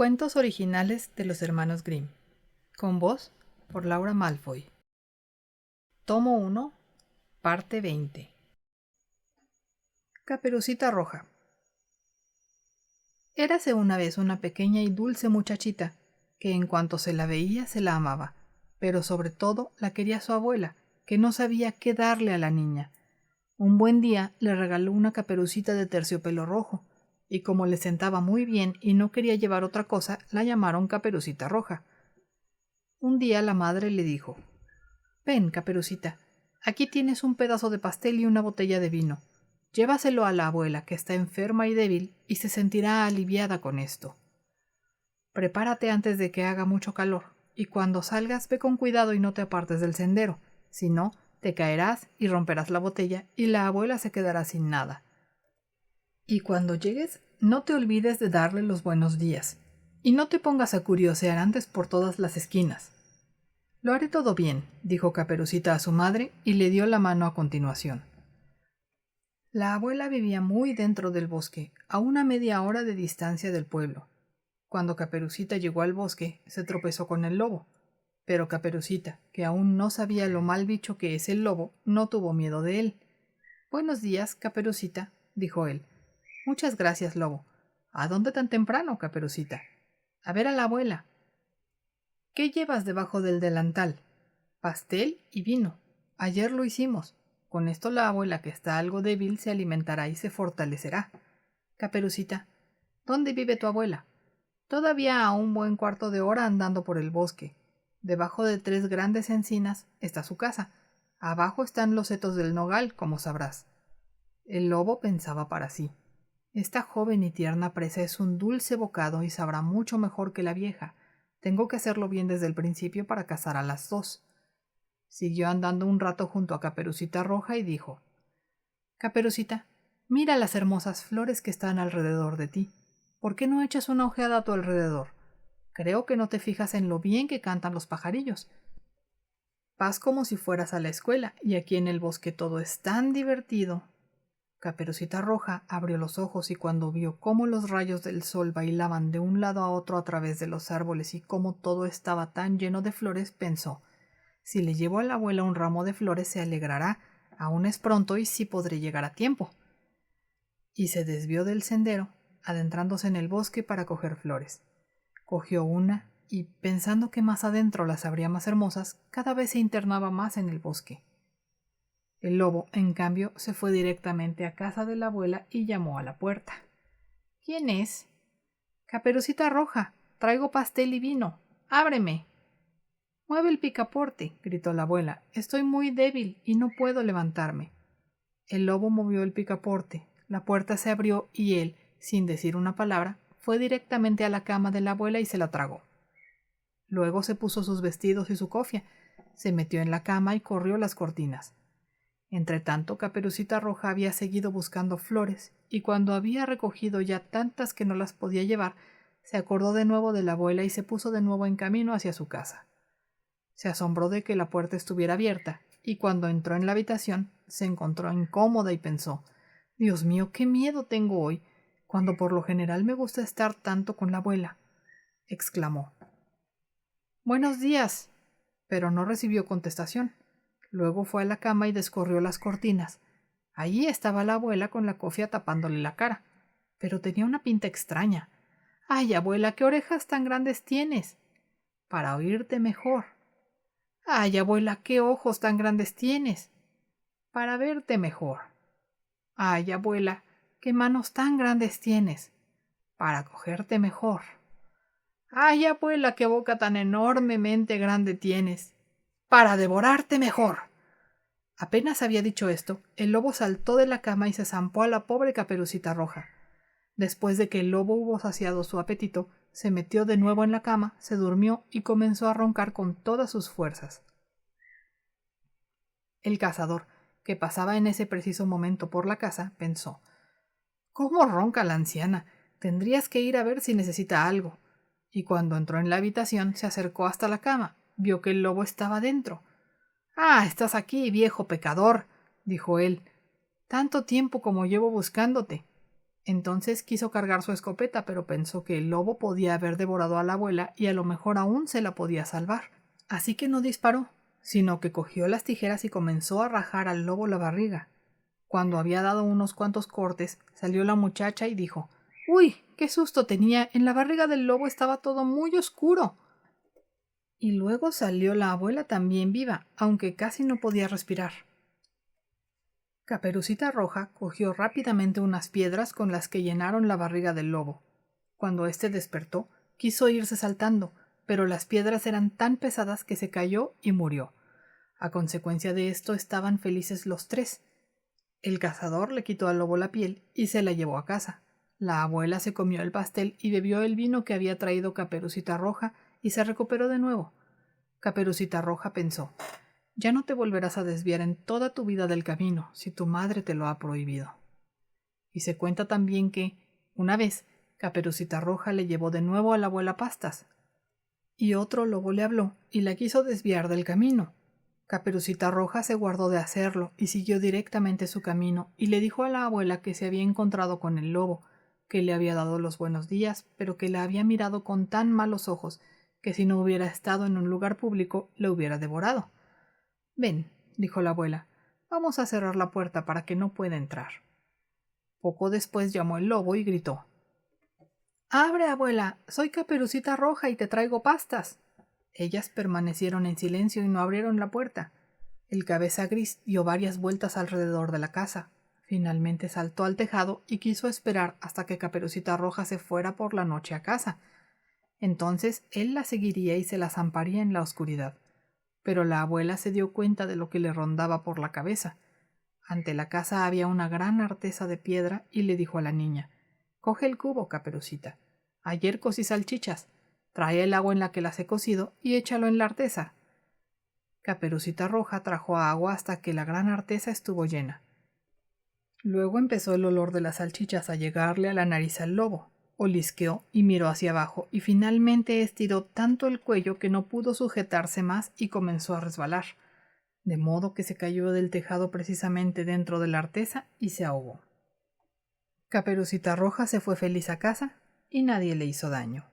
Cuentos originales de los hermanos Grimm. Con voz por Laura Malfoy. Tomo 1, parte 20. Caperucita Roja. Érase una vez una pequeña y dulce muchachita, que en cuanto se la veía se la amaba, pero sobre todo la quería su abuela, que no sabía qué darle a la niña. Un buen día le regaló una caperucita de terciopelo rojo, y como le sentaba muy bien y no quería llevar otra cosa, la llamaron Caperucita Roja. Un día la madre le dijo: «Ven, Caperucita, aquí tienes un pedazo de pastel y una botella de vino. Llévaselo a la abuela, que está enferma y débil, y se sentirá aliviada con esto. Prepárate antes de que haga mucho calor, y cuando salgas ve con cuidado y no te apartes del sendero, si no, te caerás y romperás la botella y la abuela se quedará sin nada. Y cuando llegues, no te olvides de darle los buenos días, y no te pongas a curiosear antes por todas las esquinas». «Lo haré todo bien», dijo Caperucita a su madre y le dio la mano a continuación. La abuela vivía muy dentro del bosque, a una media hora de distancia del pueblo. Cuando Caperucita llegó al bosque, se tropezó con el lobo. Pero Caperucita, que aún no sabía lo mal bicho que es el lobo, no tuvo miedo de él. «Buenos días, Caperucita», dijo él. «Muchas gracias, lobo. ¿A dónde tan temprano, Caperucita?» «A ver a la abuela». «¿Qué llevas debajo del delantal?» «Pastel y vino. Ayer lo hicimos. Con esto la abuela, que está algo débil, se alimentará y se fortalecerá». «Caperucita, ¿dónde vive tu abuela?» «Todavía a un buen cuarto de hora andando por el bosque. Debajo de 3 grandes encinas está su casa. Abajo están los setos del nogal, como sabrás». El lobo pensaba para sí: «Esta joven y tierna presa es un dulce bocado y sabrá mucho mejor que la vieja. Tengo que hacerlo bien desde el principio para cazar a las 2». Siguió andando un rato junto a Caperucita Roja y dijo: «Caperucita, mira las hermosas flores que están alrededor de ti. ¿Por qué no echas una ojeada a tu alrededor? Creo que no te fijas en lo bien que cantan los pajarillos. Vas como si fueras a la escuela, y aquí en el bosque todo es tan divertido». Caperucita Roja abrió los ojos y cuando vio cómo los rayos del sol bailaban de un lado a otro a través de los árboles y cómo todo estaba tan lleno de flores, pensó: «Si le llevo a la abuela un ramo de flores se alegrará. Aún es pronto y sí podré llegar a tiempo». Y se desvió del sendero, adentrándose en el bosque para coger flores. Cogió una y, pensando que más adentro las habría más hermosas, cada vez se internaba más en el bosque. El lobo, en cambio, se fue directamente a casa de la abuela y llamó a la puerta. «¿Quién es?» «Caperucita Roja, traigo pastel y vino. ¡Ábreme!». «Mueve el picaporte», gritó la abuela. «Estoy muy débil y no puedo levantarme». El lobo movió el picaporte, la puerta se abrió y él, sin decir una palabra, fue directamente a la cama de la abuela y se la tragó. Luego se puso sus vestidos y su cofia, se metió en la cama y corrió las cortinas. Entretanto, Caperucita Roja había seguido buscando flores, y cuando había recogido ya tantas que no las podía llevar, se acordó de nuevo de la abuela y se puso de nuevo en camino hacia su casa. Se asombró de que la puerta estuviera abierta, y cuando entró en la habitación se encontró incómoda y pensó: «Dios mío, qué miedo tengo hoy, cuando por lo general me gusta estar tanto con la abuela», exclamó. «Buenos días», pero no recibió contestación. Luego fue a la cama y descorrió las cortinas. Allí estaba la abuela con la cofia tapándole la cara, pero tenía una pinta extraña. «Ay, abuela, ¿qué orejas tan grandes tienes?» «Para oírte mejor». «Ay, abuela, ¿qué ojos tan grandes tienes?» «Para verte mejor». «Ay, abuela, ¿qué manos tan grandes tienes?» «Para cogerte mejor». «Ay, abuela, qué boca tan enormemente grande tienes». «Para devorarte mejor». Apenas había dicho esto, el lobo saltó de la cama y se zampó a la pobre Caperucita Roja. Después de que el lobo hubo saciado su apetito, se metió de nuevo en la cama, se durmió y comenzó a roncar con todas sus fuerzas. El cazador, que pasaba en ese preciso momento por la casa, pensó: «¿Cómo ronca la anciana? Tendrías que ir a ver si necesita algo». Y cuando entró en la habitación, se acercó hasta la cama. Vio que el lobo estaba dentro. «Ah, estás aquí, viejo pecador», dijo él. «Tanto tiempo como llevo buscándote». Entonces quiso cargar su escopeta, pero pensó que el lobo podía haber devorado a la abuela y a lo mejor aún se la podía salvar. Así que no disparó, sino que cogió las tijeras y comenzó a rajar al lobo la barriga. Cuando había dado unos cuantos cortes, salió la muchacha y dijo: «¡Uy! ¡Qué susto tenía! En la barriga del lobo estaba todo muy oscuro». Y luego salió la abuela también viva, aunque casi no podía respirar. Caperucita Roja cogió rápidamente unas piedras con las que llenaron la barriga del lobo. Cuando éste despertó, quiso irse saltando, pero las piedras eran tan pesadas que se cayó y murió. A consecuencia de esto estaban felices los tres. El cazador le quitó al lobo la piel y se la llevó a casa. La abuela se comió el pastel y bebió el vino que había traído Caperucita Roja y se recuperó de nuevo. Caperucita Roja pensó: «Ya no te volverás a desviar en toda tu vida del camino, si tu madre te lo ha prohibido». Y se cuenta también que, una vez, Caperucita Roja le llevó de nuevo a la abuela pastas. Y otro lobo le habló y la quiso desviar del camino. Caperucita Roja se guardó de hacerlo y siguió directamente su camino y le dijo a la abuela que se había encontrado con el lobo, que le había dado los buenos días, pero que la había mirado con tan malos ojos que si no hubiera estado en un lugar público le hubiera devorado. «Ven», dijo la abuela, «vamos a cerrar la puerta para que no pueda entrar». Poco después llamó el lobo y gritó: «¡Abre, abuela! Soy Caperucita Roja y te traigo pastas». Ellas permanecieron en silencio y no abrieron la puerta. El Cabeza Gris dio varias vueltas alrededor de la casa. Finalmente saltó al tejado y quiso esperar hasta que Caperucita Roja se fuera por la noche a casa. Entonces él la seguiría y se la zamparía en la oscuridad. Pero la abuela se dio cuenta de lo que le rondaba por la cabeza. Ante la casa había una gran artesa de piedra y le dijo a la niña: «Coge el cubo, Caperucita. Ayer cocí salchichas. Trae el agua en la que las he cocido y échalo en la artesa». Caperucita Roja trajo agua hasta que la gran artesa estuvo llena. Luego empezó el olor de las salchichas a llegarle a la nariz al lobo. Olisqueó y miró hacia abajo y finalmente estiró tanto el cuello que no pudo sujetarse más y comenzó a resbalar, de modo que se cayó del tejado precisamente dentro de la artesa y se ahogó. Caperucita Roja se fue feliz a casa y nadie le hizo daño.